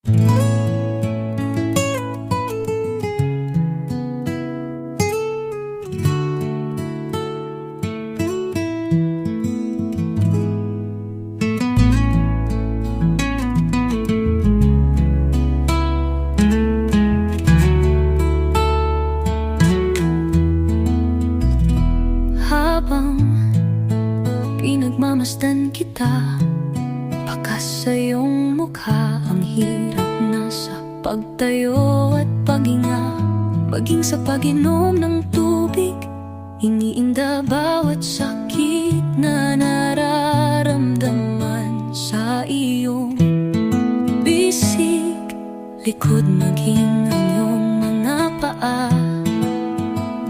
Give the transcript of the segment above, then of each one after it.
Habang pinagmamasdan kita, bakas sa iyong mukha ang hirap na sa pagtayo at paghinga. Maging sa pag-inom ng tubig, iniinda bawat sakit na nararamdaman sa iyong bisig. Likod maging ang iyong mga paa.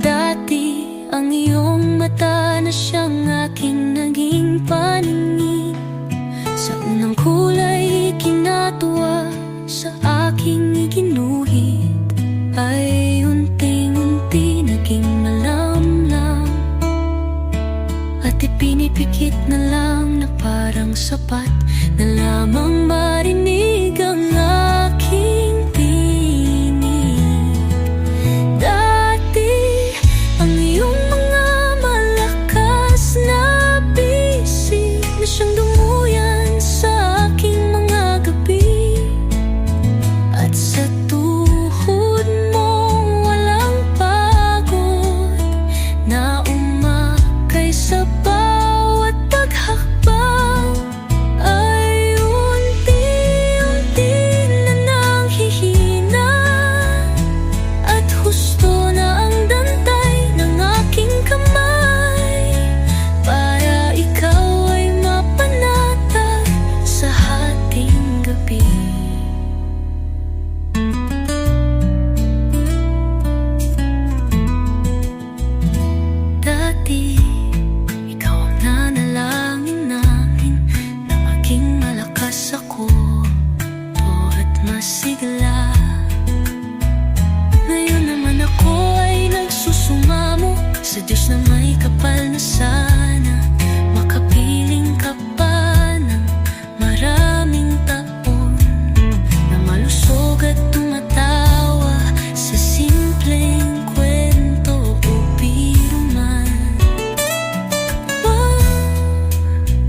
Dati ang iyong mata na siyang aking naging paningin. Sa unang kulay kinatuwa, sa aking iginuhit ay unti-unti naging malamlam. At ipinipikit na lang na parang sapat na lamang marinig ang aking tinig. Dati ang iyong mga malakas na bisig na siyang dumuyan sa aking mga gabi. At sa tuhod mong walang pagod na umakay sa bawat paghakbang, ay unti-unti na nang hihina. At husto na ang dantay ng aking kamay, para ikaw ay mapanatag sa hating gabi. Dati, ikaw ang nanalangin namin na maging malakas ako at masigla. Ngayon naman ako ay nagsusumamo sa Diyos na may kapal na sana. Makapiling ka pa ng maraming taon, na malusog at tumatawa sa simpleng kwento o biro man.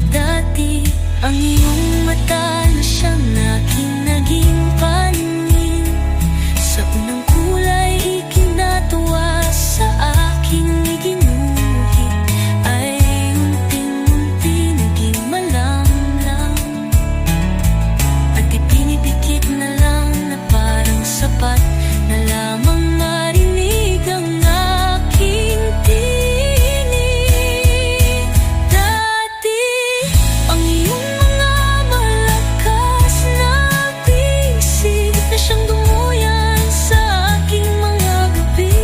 Dati ang iyong mata na siyang aking naging paningin. Sa unang kulay ikinatuwa, sa aking iginuhit ay unti-unti naging malamlam. At ipinipikit na lang na parang sapat na lamang marinig ang aking tinig. Dati ang iyong mga malakas na bisig na siyang dumuyan sa aking mga gabi.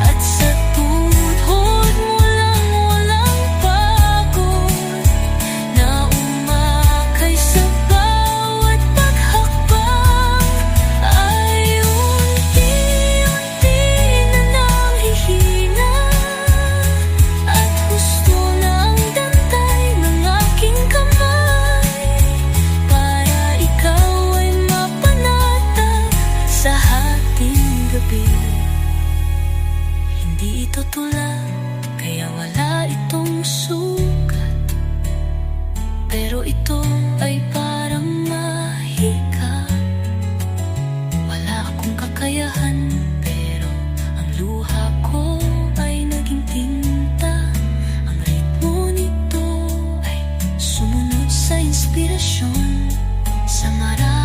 At sa tuhod mo lang walang pagod na umakay sa bawat paghakbang, ay unti-unti na nang hihina. At husto na ang dantay ng aking kamay, para ikaw ay mapanatag sa hating gabi. Hindi ito tulad, kaya wala itong sukat, pero ito ay parang mahika. Wala akong kakayahan, pero ang luha ko ay naging tinta. Ang ritmo nito ay sumunod sa inspirasyon, sa marami